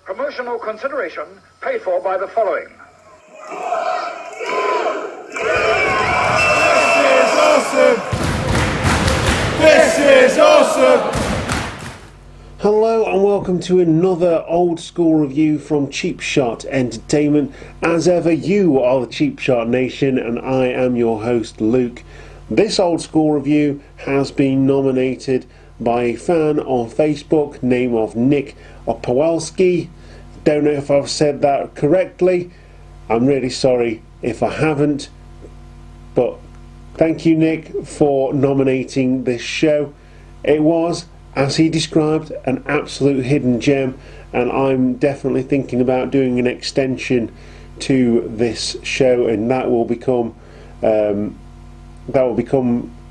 Promotional consideration paid for by the following. This is awesome! This is awesome! Hello and welcome to another old school review from Cheap Shot Entertainment. As ever, you are the Cheap Shot Nation and I am your host Luke. This old school review has been nominated by a fan on Facebook, name of Nick Opalewski. Don't know if I've said that correctly. I'm really sorry if I haven't, but thank you, Nick, for nominating this show. It was, as he described, an absolute hidden gem, and I'm definitely thinking about doing an extension to this show, and that will become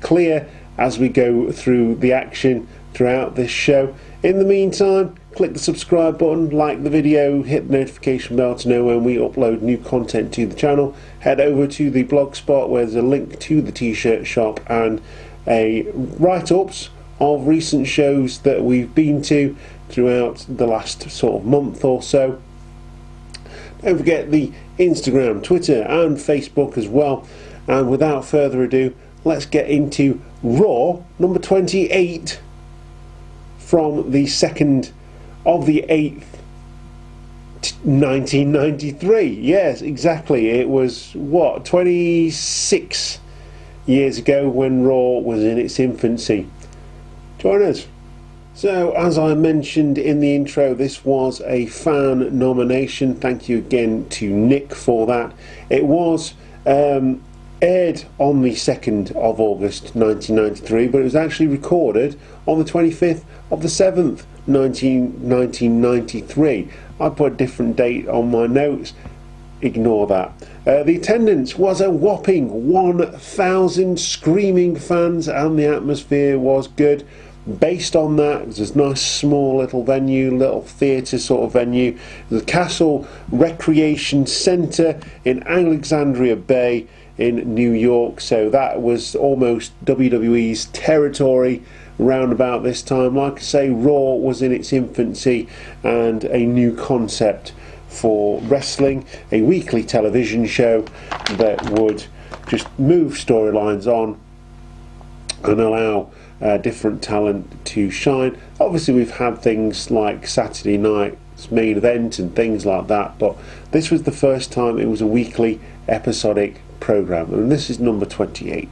clear as we go through the action throughout this show. In the meantime, click the subscribe button, like the video, hit the notification bell to know when we upload new content to the channel. Head over to the blogspot where there's a link to the t-shirt shop and a write-ups of recent shows that we've been to throughout the last sort of month or so. Don't forget the Instagram, Twitter and Facebook as well. And without further ado, let's get into Raw number 28 from the 2nd of the 8th, 1993. Yes, exactly. It was, 26 years ago when Raw was in its infancy. Join us. So, as I mentioned in the intro, this was a fan nomination. Thank you again to Nick for that. It was aired on the 2nd of August 1993, but it was actually recorded on the 25th of the 7th 1993. I put a different date on my notes, ignore that. The attendance was a whopping 1,000 screaming fans and the atmosphere was good. Based on that, it was a nice small little venue, little theatre sort of venue, the Castle Recreation Centre in Alexandria Bay in New York, so that was almost WWE's territory round about this time. Like I say, Raw was in its infancy and a new concept for wrestling, a weekly television show that would just move storylines on and allow different talent to shine. Obviously we've had things like Saturday night's main event and things like that, but this was the first time it was a weekly episodic program, and this is number 28.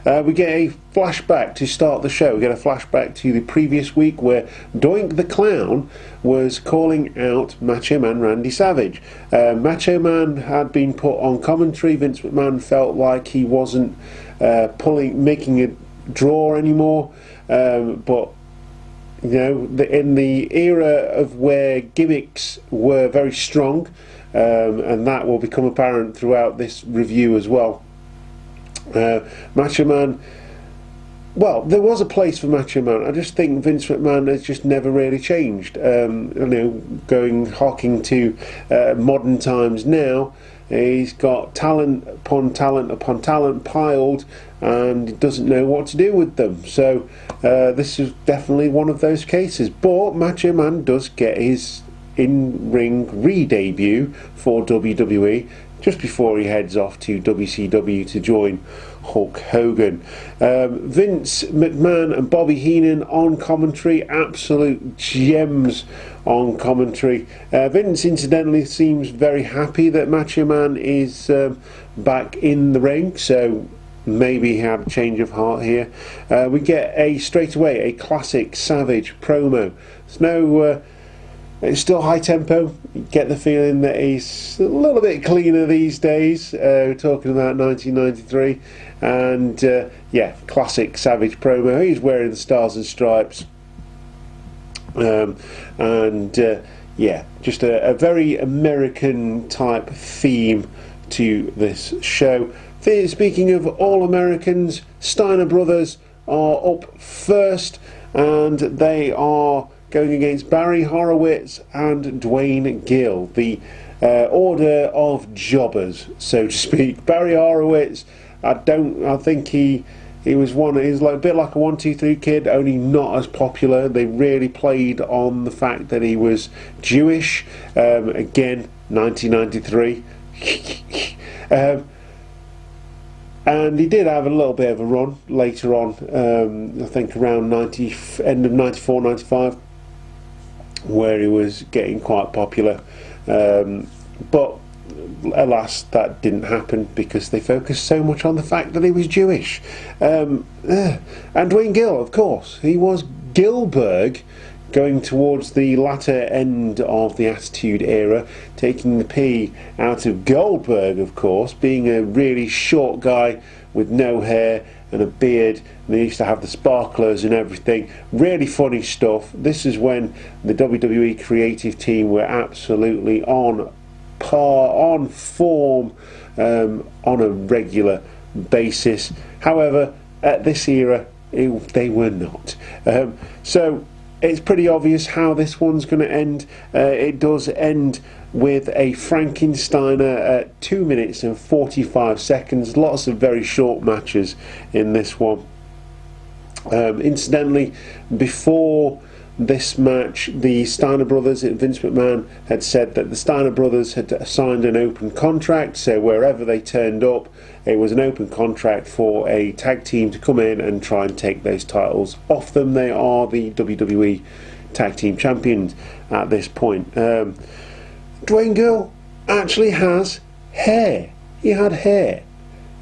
We get a flashback to start the show. We get a flashback to the previous week where Doink the Clown was calling out Macho Man Randy Savage. Macho Man had been put on commentary. Vince McMahon felt like he wasn't making a draw anymore, but you know, in the era of where gimmicks were very strong, and that will become apparent throughout this review as well. Macho Man, well, there was a place for Macho Man. I just think Vince McMahon has just never really changed. Harking to modern times now, he's got talent upon talent upon talent piled, and he doesn't know what to do with them. So this is definitely one of those cases. But Macho Man does get his in-ring re-debut for WWE just before he heads off to WCW to join Hulk Hogan. Vince McMahon and Bobby Heenan on commentary, absolute gems on commentary. Vince incidentally seems very happy that Macho Man is back in the ring, so maybe he had a change of heart here. We get straight away a classic Savage promo. It's still high tempo. You get the feeling that he's a little bit cleaner these days. We're talking about 1993, and classic Savage promo. He's wearing the Stars and Stripes, just a very American type theme to this show. Speaking of all Americans, Steiner Brothers are up first, and they are going against Barry Horowitz and Dwayne Gill, the order of jobbers, so to speak. Barry Horowitz, I think he He was like a bit like a 1, 2, 3 kid, only not as popular. They really played on the fact that he was Jewish. Again, 1993. And he did have a little bit of a run later on, I think around end of 94, 95, where he was getting quite popular. But alas, that didn't happen because they focused so much on the fact that he was Jewish. And Dwayne Gill, of course, he was Gilberg, going towards the latter end of the Attitude Era, taking the P out of Goldberg, of course, being a really short guy with no hair and a beard, and they used to have the sparklers and everything. Really funny stuff. This is when the WWE creative team were absolutely on par, on form, on a regular basis. However, at this era, they were not. So it's pretty obvious how this one's going to end. It does end with a Frankensteiner at 2 minutes and 45 seconds. Lots of very short matches in this one. Incidentally, before this match, the Steiner brothers, Vince McMahon had said that the Steiner brothers had signed an open contract, so wherever they turned up, it was an open contract for a tag team to come in and try and take those titles off them. They are the WWE Tag Team Champions at this point. Dwayne Gill actually has hair. He had hair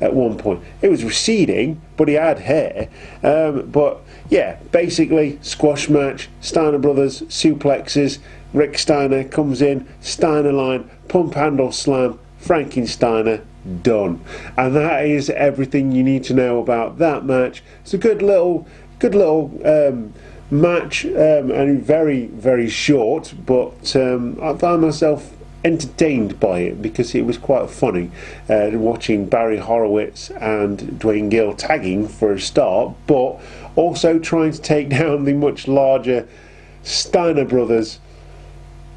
at one point. It was receding, but he had hair. But yeah, basically squash match, Steiner brothers, suplexes, Rick Steiner comes in, Steiner line, pump handle slam, Frankensteiner, done. And that is everything you need to know about that match. It's a good little match, and very, very short, but I found myself entertained by it because it was quite funny watching Barry Horowitz and Dwayne Gill tagging for a start, but also trying to take down the much larger Steiner brothers,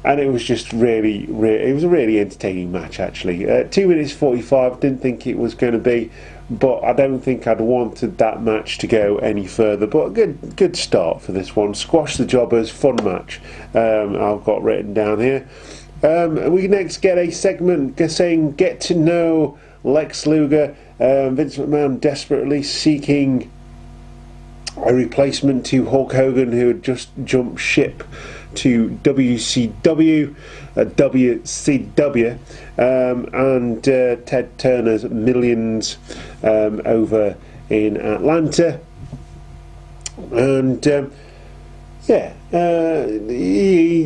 and it was just really it was a really entertaining match actually. 2 minutes 45, didn't think it was going to be, but I don't think I'd wanted that match to go any further, but a good start for this one. Squash the Jobbers, fun match. I've got written down here. We next get a segment saying get to know Lex Luger. Vince McMahon desperately seeking a replacement to Hulk Hogan, who had just jumped ship to WCW, and Ted Turner's Millions over in Atlanta. And he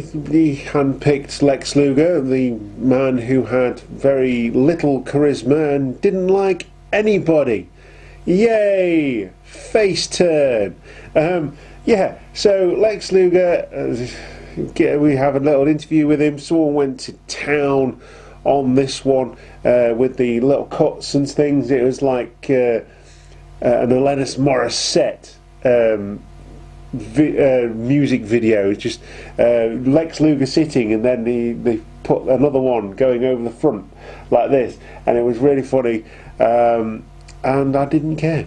handpicked Lex Luger, the man who had very little charisma and didn't like anybody. Yay! Face turn. So Lex Luger, we have a little interview with him. Someone went to town on this one with the little cuts and things. It was like an Alanis Morissette music video. It's just Lex Luger sitting, and then they put another one going over the front like this, and it was really funny, and I didn't care.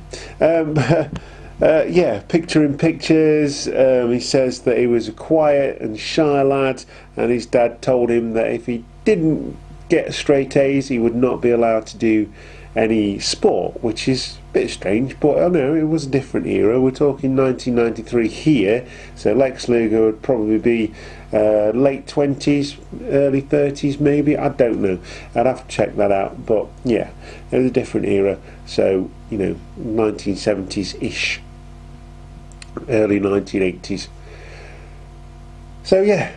Picture in pictures. He says that he was a quiet and shy lad, and his dad told him that if he didn't get straight A's, he would not be allowed to do any sport, which is a bit strange, but I know it was a different era. We're talking 1993 here, so Lex Luger would probably be late 20s, early 30s maybe, I don't know, I'd have to check that out, but yeah, it was a different era, so 1970s-ish, early 1980s. So yeah,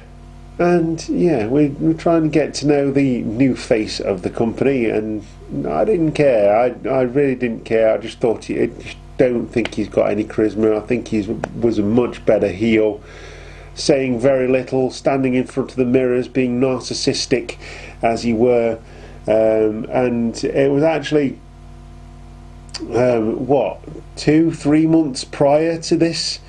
and yeah, we're trying to get to know the new face of the company, and I didn't care. I really didn't care. I just thought I just don't think he's got any charisma. I think he was a much better heel, saying very little, standing in front of the mirrors, being narcissistic as he were, and it was actually 2-3 months prior to this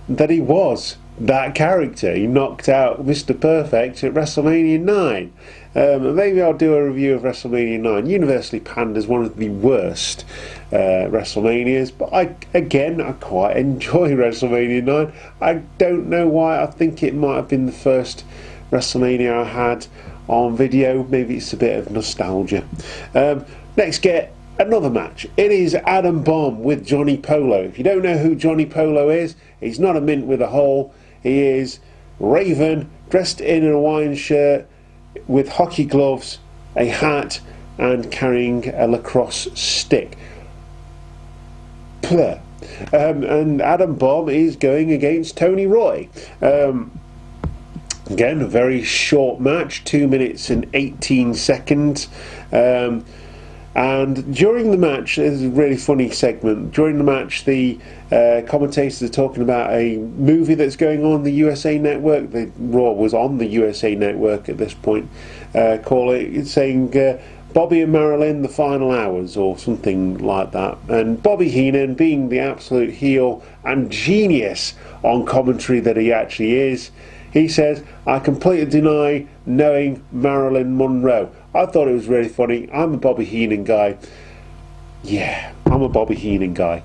that he was that character. He knocked out Mr. Perfect at WrestleMania 9. Maybe I'll do a review of WrestleMania 9. Universally panned as one of the worst WrestleManias, but I quite enjoy WrestleMania 9. I don't know why. I think it might have been the first WrestleMania I had on video. Maybe it's a bit of nostalgia. Let's get another match. It is Adam Bomb with Johnny Polo. If you don't know who Johnny Polo is, he's not a mint with a hole. He is Raven, dressed in a Hawaiian shirt with hockey gloves, a hat, and carrying a lacrosse stick. And Adam Bomb is going against Tony Roy. Again, a very short match, 2 minutes and 18 seconds. And during the match, there's a really funny segment. During the match, the commentators are talking about a movie that's going on the USA Network. The Raw was on the USA Network at this point. Saying Bobby and Marilyn, the final hours, or something like that. And Bobby Heenan, being the absolute heel and genius on commentary that he actually is, he says, "I completely deny knowing Marilyn Monroe." I thought it was really funny. I'm a Bobby Heenan guy. Yeah, I'm a Bobby Heenan guy.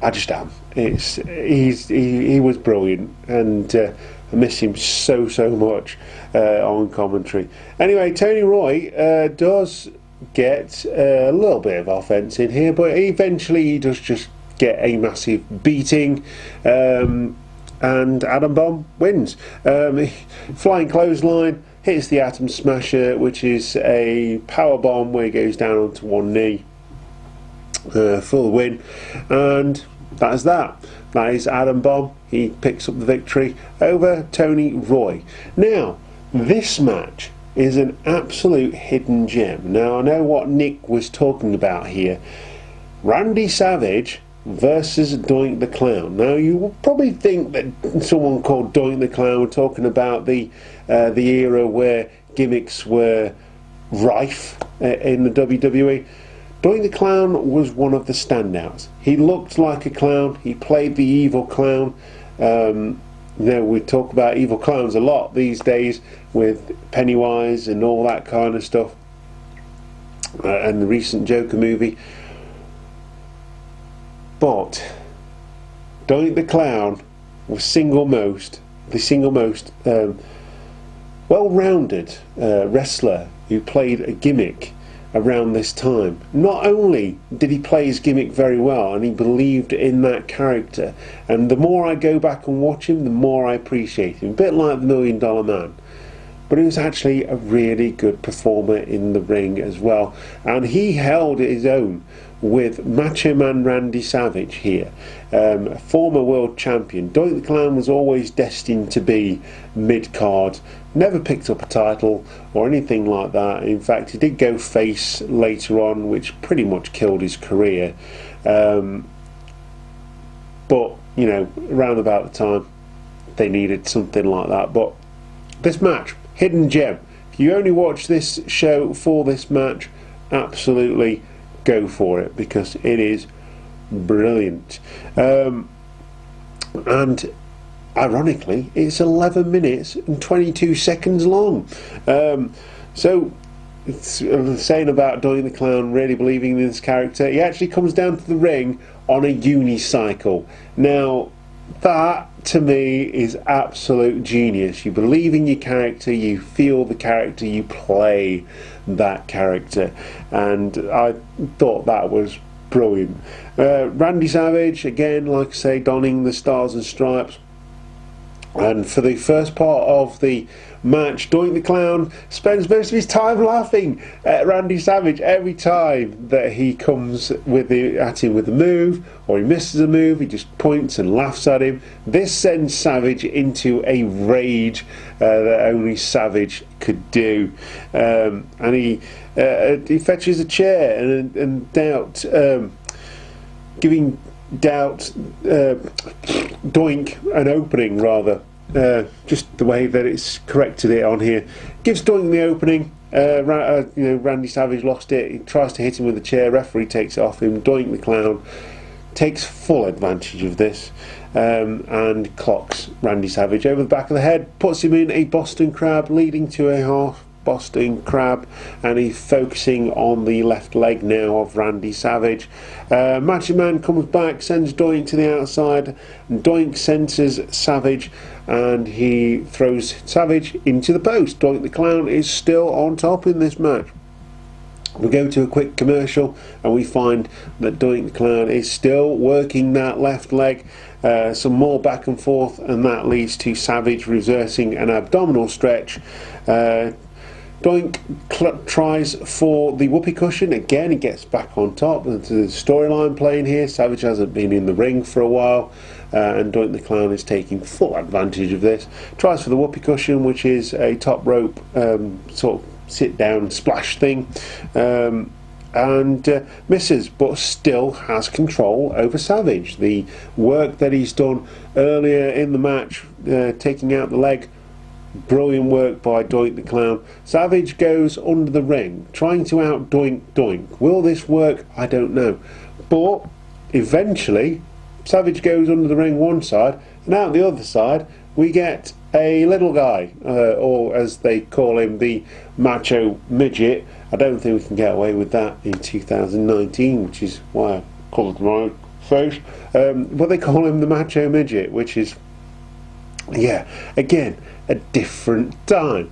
I just am. He was brilliant, and I miss him so much on commentary. Anyway, Tony Roy does get a little bit of offense in here, but eventually he does just get a massive beating. And Adam Bomb wins. Flying clothesline, hits the Atom Smasher, which is a power bomb where he goes down onto one knee for the win. And that is that. That is Adam Bomb. He picks up the victory over Tony Roy. Now, this match is an absolute hidden gem. Now, I know what Nick was talking about here. Randy Savage versus Doink the Clown. Now, you will probably think that someone called Doink the Clown were talking about the era where gimmicks were rife in the WWE. Doink the Clown was one of the standouts. He looked like a clown. He played the evil clown. We talk about evil clowns a lot these days with Pennywise and all that kind of stuff, and the recent Joker movie. But Doink the Clown was the single most well-rounded wrestler who played a gimmick around this time. Not only did he play his gimmick very well, and he believed in that character, and the more I go back and watch him, the more I appreciate him. A bit like the $1 Million Man. But he was actually a really good performer in the ring as well, and he held his own with Macho Man Randy Savage here, former world champion. Doink the Clown was always destined to be mid-card, never picked up a title or anything like that. In fact, he did go face later on, which pretty much killed his career. But, around about the time they needed something like that. But this match, hidden gem. If you only watch this show for this match, absolutely go for it, because it is brilliant. And ironically, it's 11 minutes and 22 seconds long. So it's saying about Doink the Clown really believing in this character, he actually comes down to the ring on a unicycle. Now, that to me is absolute genius. You believe in your character, you feel the character, you play that character, and I thought that was brilliant. Randy Savage, again, like I say, donning the Stars and Stripes. And for the first part of the match, Doink the Clown spends most of his time laughing at Randy Savage every time that he comes at him with a move, or he misses a move. He just points and laughs at him. This sends Savage into a rage that only Savage could do, and he fetches a chair and Doubt, giving Doubt Doink an opening, rather. Just the way that it's corrected it on here, gives Doink the opening. Randy Savage lost it. He tries to hit him with a chair. Referee takes it off him. Doink the Clown takes full advantage of this, and clocks Randy Savage over the back of the head, puts him in a Boston Crab, leading to a half Boston Crab, and he's focusing on the left leg now of Randy Savage. Macho Man comes back, sends Doink to the outside, and Doink senses Savage and he throws Savage into the post. Doink the Clown is still on top in this match. We go to a quick commercial and we find that Doink the Clown is still working that left leg. Some more back and forth, and that leads to Savage reversing an abdominal stretch. Doink tries for the whoopee cushion. Again, he gets back on top. There's a storyline playing here. Savage hasn't been in the ring for a while, and Doink the Clown is taking full advantage of this. Tries for the whoopee cushion, which is a top rope sort of sit down splash thing, and misses, but still has control over Savage. The work that he's done earlier in the match, taking out the leg, brilliant work by Doink the Clown. Savage goes under the ring, trying to out Doink Doink. Will this work? I don't know. But eventually, Savage goes under the ring one side, and out the other side, we get a little guy, or as they call him, the macho midget. I don't think we can get away with that in 2019, which is why I covered my face. But they call him the macho midget, which is, yeah, again, a different time.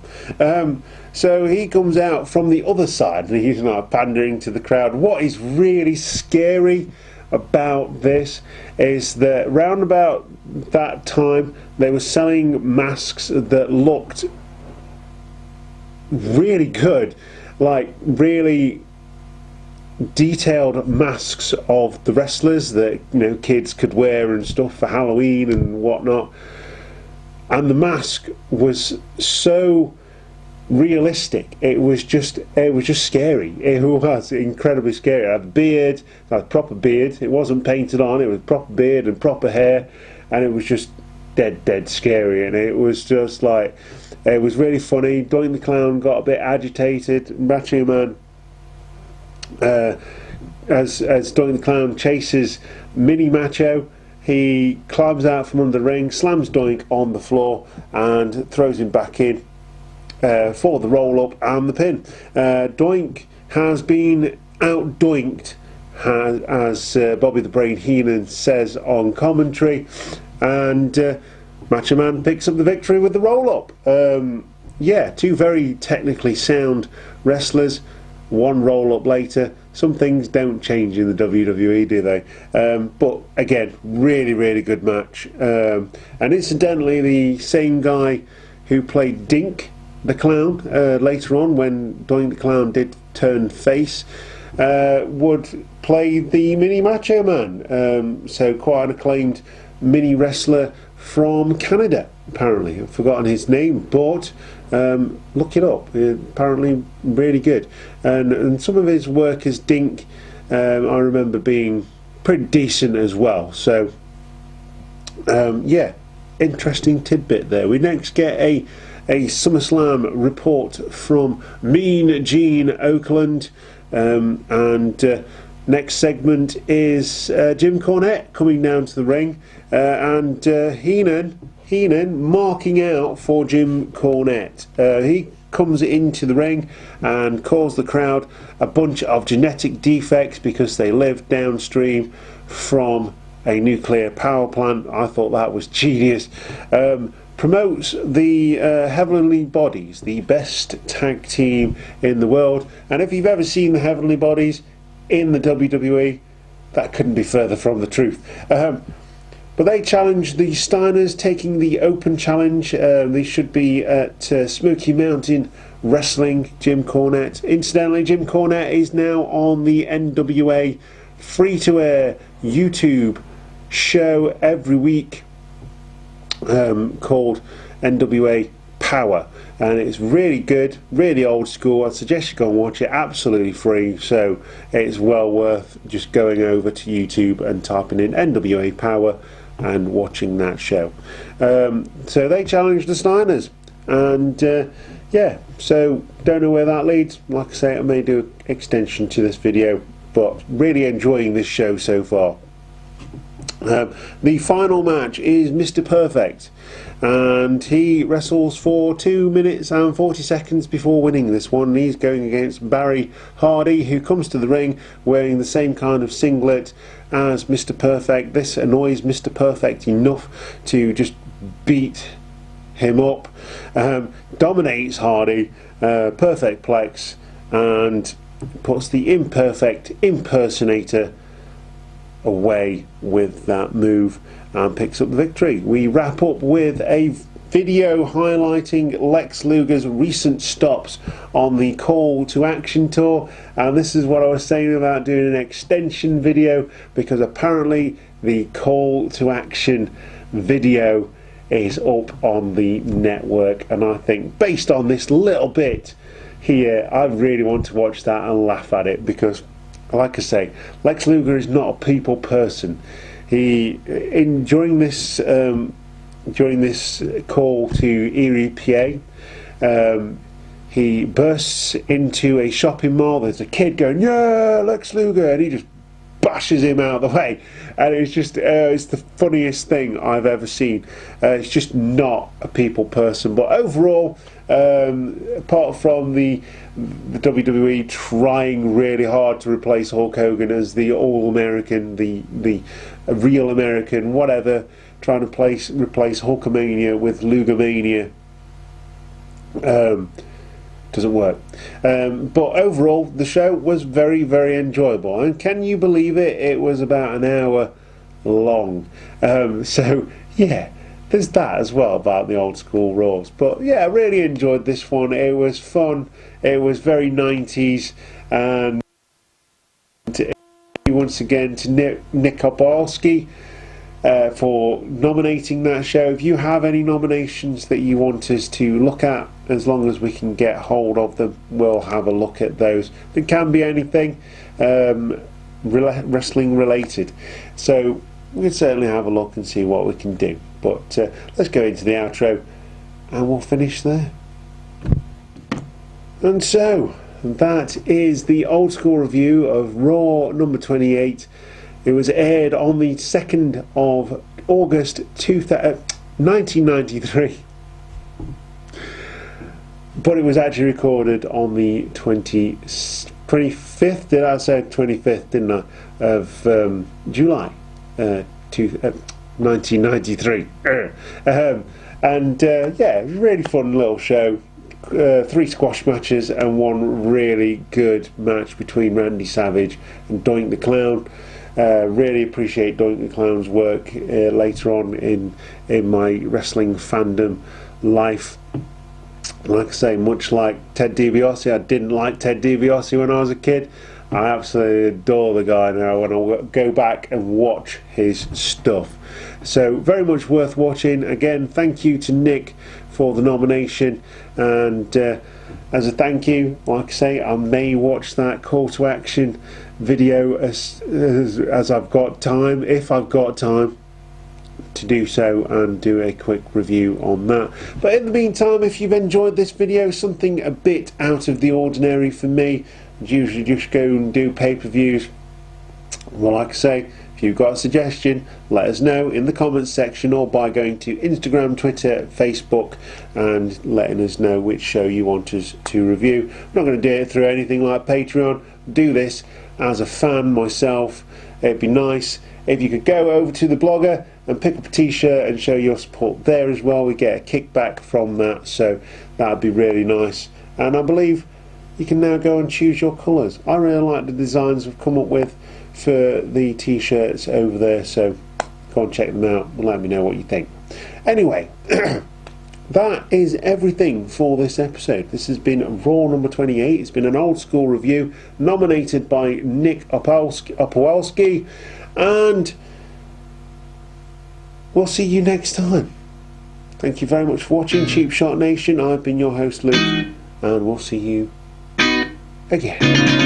So he comes out from the other side and he's not pandering to the crowd. What is really scary about this is that round about that time they were selling masks that looked really good, like really detailed masks of the wrestlers that, you know, kids could wear and stuff for Halloween and whatnot. And the mask was so realistic. It was just scary. It was incredibly scary. It had a beard, a proper beard. It wasn't painted on. It was proper beard and proper hair, and it was just dead scary. And it was just like, it was really funny. Doink the Clown got a bit agitated. Macho Man, as Doink the Clown chases Mini Macho, he climbs out from under the ring, slams Doink on the floor, and throws him back in for the roll-up and the pin. Doink has been out-doinked, as Bobby the Brain Heenan says on commentary, and Macho Man picks up the victory with the roll-up. Yeah, two very technically sound wrestlers, one roll-up later. Some things don't change in the WWE, do they? But again, really good match. And incidentally, the same guy who played Dink the Clown later on, when Doink the Clown did turn face, would play the Mini Macho Man. So quite an acclaimed mini wrestler from Canada, apparently. I've forgotten his name, but look it up. Apparently really good. And some of his work as Dink, I remember being pretty decent as well. So yeah, interesting tidbit there. We next get a SummerSlam report from Mean Gene Oakland, and next segment is Jim Cornette coming down to the ring, and Heenan marking out for Jim Cornette. He comes into the ring and calls the crowd a bunch of genetic defects because they live downstream from a nuclear power plant. I thought that was genius. Promotes the Heavenly Bodies, the best tag team in the world, and if you've ever seen the Heavenly Bodies in the WWE, that couldn't be further from the truth. But they challenge the Steiners, taking the open challenge. They should be at Smoky Mountain Wrestling, Jim Cornette. Incidentally, Jim Cornette is now on the NWA free-to-air YouTube show every week, called NWA Power, and it's really good, really old school. I suggest you go and watch it, absolutely free, so it's well worth just going over to YouTube and typing in NWA Power and watching that show. So they challenge the Steiners, and yeah, so don't know where that leads. Like I say, I may do an extension to this video, but really enjoying this show so far. The final match is Mr. Perfect, and he wrestles for 2 minutes and 40 seconds before winning this one. He's going against Barry Hardy, who comes to the ring wearing the same kind of singlet as Mr. Perfect. This annoys Mr. Perfect enough to just beat him up. Dominates Hardy, perfect plex, and puts the imperfect impersonator away with that move and picks up the victory. We wrap up with a video highlighting Lex Luger's recent stops on the Call to Action tour, and this is what I was saying about doing an extension video, because apparently the Call to Action video is up on the network, and I think based on this little bit here, I really want to watch that and laugh at it, because like I say, Lex Luger is not a people person. During this call to Erie, PA, he bursts into a shopping mall. There's a kid going, "Yeah, Lex Luger," and he just bashes him out of the way, and it's just it's the funniest thing I've ever seen. It's just not a people person. But overall, apart from the WWE trying really hard to replace Hulk Hogan as the all-American, the real American, whatever, trying to replace Hulkamania with Lugermania, doesn't work. But overall, the show was very, very enjoyable, and can you believe it? It was about an hour long. So yeah, there's that as well about the old school Raws. But yeah, I really enjoyed this one. It was fun. It was very 90s, and once again to Nick Opalewski for nominating that show. If you have any nominations that you want us to look at, as long as we can get hold of them, we'll have a look at those. It can be anything wrestling related, so we can certainly have a look and see what we can do. But let's go into the outro and we'll finish there. And so that is the old school review of Raw number 28. It was aired on the 2nd of August 1993, but it was actually recorded on the 25th, did I say 25th, didn't I, of July 1993. And yeah, it was a really fun little show. 3 squash matches and 1 really good match between Randy Savage and Doink the Clown. Really appreciate Doink the Clown's work later on in my wrestling fandom life. Like I say, much like Ted DiBiase, I didn't like Ted DiBiase when I was a kid. I absolutely adore the guy now when I go back and watch his stuff. So very much worth watching. Again, thank you to Nick for the nomination, and as a thank you, like I say, I may watch that Call to Action video as I've got time, if I've got time to do so, and do a quick review on that. But in the meantime, if you've enjoyed this video, something a bit out of the ordinary for me, I usually just go and do pay-per-views. Well, like I say, if you've got a suggestion, let us know in the comments section, or by going to Instagram, Twitter, Facebook, and letting us know which show you want us to review. I'm not going to do it through anything like Patreon. Do this as a fan myself. It'd be nice if you could go over to the blogger and pick up a t-shirt and show your support there as well. We get a kickback from that, so that'd be really nice. And I believe you can now go and choose your colours. I really like the designs we've come up with for the t-shirts over there, so go and check them out and let me know what you think. Anyway, that is everything for this episode. This has been Raw number 28. It's been an old school review nominated by Nick Opalewski, and we'll see you next time. Thank you very much for watching, Cheap Shot Nation. I've been your host, Luke, and we'll see you again.